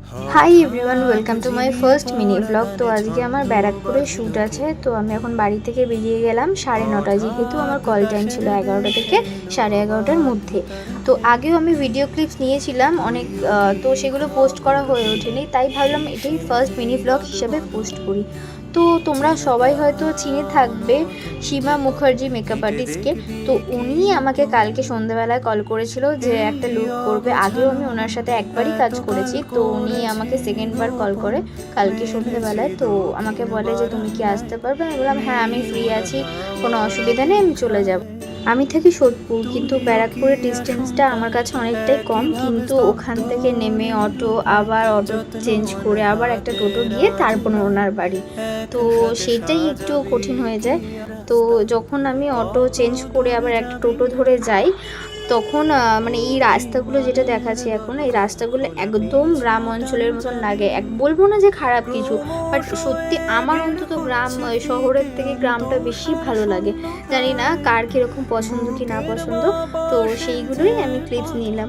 Hi everyone, welcome to my first mini blog. তো আজকে আমার ব্যারাকপুরে শ্যুট আছে, তো আমি এখন বাড়ি থেকে বেরিয়ে গেলাম 9:30, যেহেতু আমার কল টাইম ছিল 11টা থেকে 11:30টার মধ্যে। তো আগেও আমি ভিডিও ক্লিপস নিয়েছিলাম অনেক, তো সেগুলো পোস্ট করা হয়ে ওঠেনি, তাই ভাবলাম এটাই ফার্স্ট মিনি ব্লগ হিসেবে পোস্ট করি। তো তোমরা সবাই হয়তো চিনে থাকবে সীমা মুখার্জি মেকআপ আর্টিস্টকে। তো উনি আমাকে কালকে সন্ধ্যাবেলায় কল করেছিল যে একটা লুক করবে। আগেও আমি ওনার সাথে একবারই কাজ করেছি, তো উনি আমাকে সেকেন্ডবার কল করে কালকে সন্ধ্যাবেলায়। তো আমাকে বলে যে তুমি কি আসতে পারবে? আমি বললাম হ্যাঁ, আমি ফ্রি আছি, কোনো অসুবিধা নেই, আমি চলে যাব। আমি থাকি সোদপুর, কিন্তু ব্যারাকপুরের ডিস্টেন্সটা আমার কাছে অনেকটাই কম, কিন্তু ওখান থেকে নেমে অটো, আবার অটো চেঞ্জ করে আবার একটা টোটো গিয়ে তারপর ওনার বাড়ি, তো সেটাই একটু কঠিন হয়ে যায়। তো যখন আমি অটো চেঞ্জ করে আবার একটা টোটো ধরে যাই, তখন মানে এই রাস্তাগুলো যেটা দেখাচ্ছি এখন, এই রাস্তাগুলো একদম গ্রাম অঞ্চলের মতন লাগে। বলবো না যে খারাপ কিছু, বাট সত্যি আমার অন্তত গ্রাম শহরের থেকে গ্রামটা বেশি ভালো লাগে। জানি না কার কীরকম পছন্দ কি না পছন্দ, তো সেইগুলোই আমি ক্লিপস নিলাম।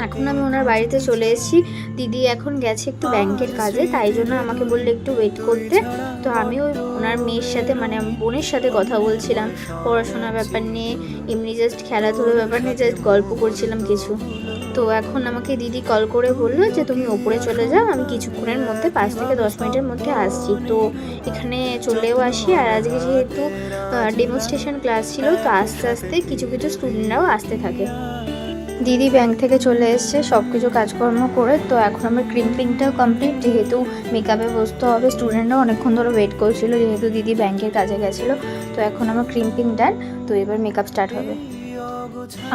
এখন আমি ওনার বাড়িতে চলে এসেছি। দিদি এখন গেছে একটু ব্যাংকের কাজে, তাই জন্য আমাকে বললে একটু ওয়েট করতে। তো আমি ওই ওনার মেয়ের সাথে, মানে বোনের সাথে কথা বলছিলাম পড়াশোনার ব্যাপার নিয়ে, এমনি জাস্ট খেলাধুলোর ব্যাপার নিয়ে জাস্ট গল্প করছিলাম কিছু। তো এখন আমাকে দিদি কল করে বললো যে তুমি ওপরে চলে যাও, আমি কিছুক্ষণের মধ্যে 5 থেকে 10 মিনিটের মধ্যে আসছি। তো এখানে চলেও আসি। আর আজকে যেহেতু ডেমনস্ট্রেশন ক্লাস ছিল, তো আস্তে আস্তে কিছু কিছু স্টুডেন্টরাও আসতে থাকে। দিদি ব্যাংক থেকে চলে এসছে সব কিছু কাজকর্ম করে। তো এখন আমার ক্রিম্পিংটাও কমপ্লিট, যেহেতু মেকআপে বসতে হবে। স্টুডেন্টরা অনেকক্ষণ ধরে ওয়েট করছিল, যেহেতু দিদি ব্যাংকের কাজে গেছিলো। তো এখন আমার ক্রিম্পিং ডান, তো এবার মেকআপ স্টার্ট হবে।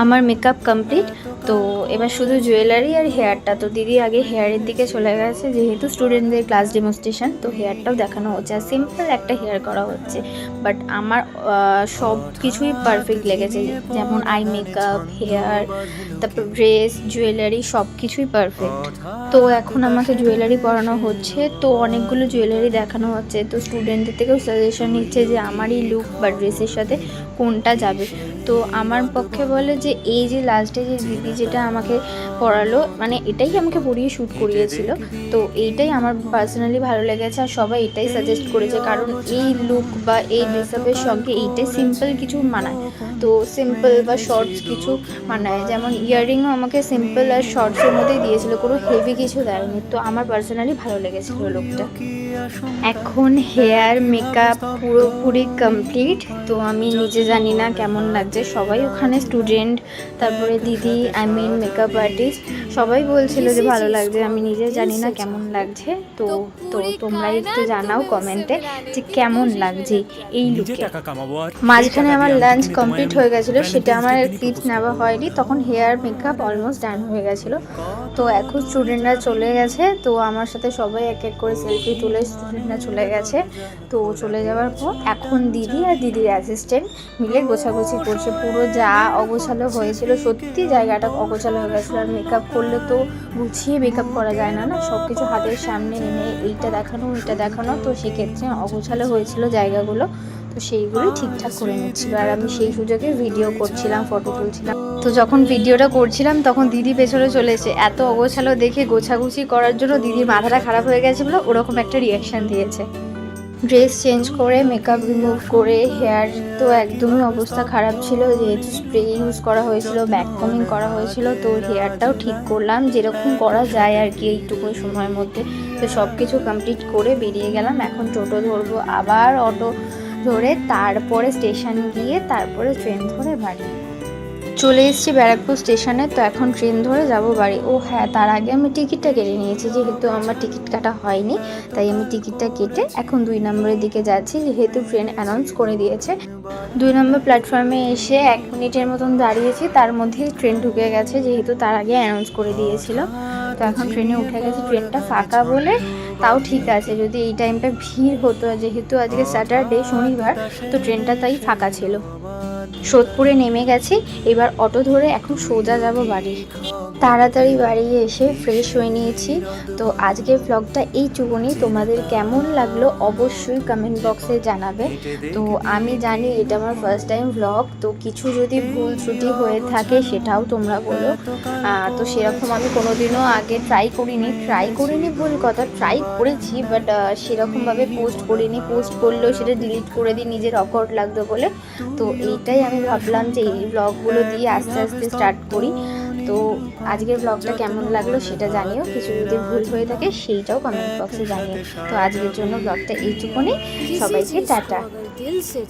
আমার মেকআপ কমপ্লিট, তো এবার শুধু জুয়েলারি আর হেয়ারটা। তো দিদি আগে হেয়ারের দিকে চলে গেছে, যেহেতু স্টুডেন্টদের ক্লাস ডেমনস্ট্রেশন, তো হেয়ারটাও দেখানো হচ্ছে। আর সিম্পল একটা হেয়ার করা হচ্ছে, বাট আমার সব কিছুই পারফেক্ট লেগেছে, যেমন আই মেকআপ, হেয়ার, তারপর ড্রেস, জুয়েলারি, সব কিছুই পারফেক্ট। তো এখন আমাকে জুয়েলারি পরানো হচ্ছে, তো অনেকগুলো জুয়েলারি দেখানো হচ্ছে। তো স্টুডেন্টদের থেকেও সাজেশন নিচ্ছে যে আমার এই লুক বা ড্রেসের সাথে কোনটা যাবে। তো আমার পক্ষে বলে যে এই যে লাস্টে যে দিদি যেটা আমাকে পড়ালো, মানে এটাই আমাকে পড়িয়ে শ্যুট করিয়েছিল, তো এইটাই আমার পার্সোনালি ভালো লেগেছে। আর সবাই এটাই সাজেস্ট করেছে, কারণ এই লুক বা এই ড্রেসআপের সঙ্গে এইটাই সিম্পল কিছু মানায়। তো সিম্পল বা শর্টস কিছু মানায়, যেমন ইয়াররিংও আমাকে সিম্পল আর শর্টসের মধ্যেই দিয়েছিল, কোনো হেভি কিছু দেয়নি। তো আমার পার্সোনালি ভালো লেগেছিল লুকটা। এখন হেয়ার মেকআপ পুরোপুরি কমপ্লিট। তো আমি নিজে জানি না কেমন লাগছে, সবাই ওখানে স্টুডেন্ট, তারপরে দিদি, আই মিন মেকআপ আর্টিস্ট, সবাই বলছিল যে ভালো লাগছে। আমি নিজে জানি না কেমন লাগছে। তো তো তোমরা একটু জানাও কমেন্টে যে কেমন লাগছে এই লুকে। মাঝখানে আমার লাঞ্চ কমপ্লিট হয়ে গেছিলো, সেটা আমার ক্লিপস নেওয়া হয়নি, তখন হেয়ার মেকআপ অলমোস্ট ডান হয়ে গেছিলো। তো এখন স্টুডেন্টরা চলে গেছে, তো আমার সাথে সবাই এক এক করে সেলফি তুলে স্টুডেন্টরা চলে গেছে। তো চলে যাওয়ার পর এখন দিদি আর দিদির অ্যাসিস্ট্যান্ট মিলে গোছাগুছি করছে। পুরো যা অগোছালো হয়েছিল, সত্যি জায়গাটা অগোছালো হয়ে গেছিলো। আর মেকআপ করলে তো গুছিয়ে মেকআপ করা যায় না, না সব কিছু হাতের সামনে এনে এইটা দেখানো ওইটা দেখানো, তো সেক্ষেত্রে অগোছালো হয়েছিল জায়গাগুলো। তো সেইগুলোই ঠিকঠাক করে নিচ্ছিল, আর আমি সেই সুযোগে ভিডিও করছিলাম, ফটো তুলছিলাম। তো যখন ভিডিওটা করছিলাম তখন দিদি পেছনে চলে এসে এত অগোছালো দেখে গোছাগুছি করার জন্য দিদির মাথাটা খারাপ হয়ে গেছিলো, ওরকম একটা রিয়াকশান দিয়েছে। ড্রেস চেঞ্জ করে মেকআপ রিমুভ করে, হেয়ার তো একদমই অবস্থা খারাপ ছিল, যেহেতু স্প্রে ইউজ করা হয়েছিল, ব্যাক কমিং করা হয়েছিল। তো হেয়ারটাও ঠিক করলাম যেরকম করা যায় আর কি এইটুকু সময়ের মধ্যে। তো সব কিছু কমপ্লিট করে বেরিয়ে গেলাম। এখন টোটো ধরবো, আবার অটো ধরে তারপরে স্টেশন গিয়ে তারপরে ট্রেন ধরে বাড়ি চলে এসেছি ব্যারাকপুর স্টেশনে। তো এখন ট্রেন ধরে যাব বাড়ি। ও হ্যাঁ, তার আগে আমি টিকিটটা কেটে নিয়েছি, যেহেতু আমার টিকিট কাটা হয়নি, তাই আমি টিকিটটা কেটে এখন 2 নম্বরের দিকে যাচ্ছি, যেহেতু ট্রেন অ্যানাউন্স করে দিয়েছে। 2 নম্বর প্ল্যাটফর্মে এসে 1 মিনিটের মতন দাঁড়িয়েছি, তার মধ্যেই ট্রেন ঢুকে গেছে, যেহেতু তার আগে অ্যানাউন্স করে দিয়েছিল। তো এখন ট্রেনে উঠে গেছে। ট্রেনটা ফাঁকা বলে তাও ঠিক আছে, যদি এই টাইমটা ভিড় হতো, যেহেতু আজকে স্যাটারডে শনিবার, তো ট্রেনটা তাই ফাঁকা ছিল। সোদপুরে নেমে গেছি, এবার অটো ধরে এখন সোজা যাব বাড়ি। তাড়াতাড়ি বাড়ি এসে ফ্রেশ হয়ে নিয়েছি। তো আজকের ব্লগটা এইটুকুনি। তোমাদের কেমন লাগলো অবশ্যই কমেন্ট বক্সে জানাবে। তো আমি জানি এটা আমার ফার্স্ট টাইম ব্লগ, তো কিছু যদি ভুল ত্রুটি হয়ে থাকে সেটাও তোমরা বলো। তো সেরকম আমি কোনোদিনও আগে ট্রাই করিনি ভুল কথা, ট্রাই করেছি বাট সেরকমভাবে পোস্ট করিনি। পোস্ট করলেও সেটা ডিলিট করে দিই নিজের অকওয়ার্ড লাগতো বলে। তো এইটাই আমি ভাবলাম যে এই ব্লগগুলো দিয়ে আস্তে আস্তে স্টার্ট করি। তো আজকের ব্লগটা কেমন লাগলো সেটা জানিও, কিছু যদি ভুল হয়ে থাকে সেইটাও কমেন্ট বক্সে জানিও। তো আজকের জন্য ব্লগটা এইটুকুনি, সবাইকে টাটা।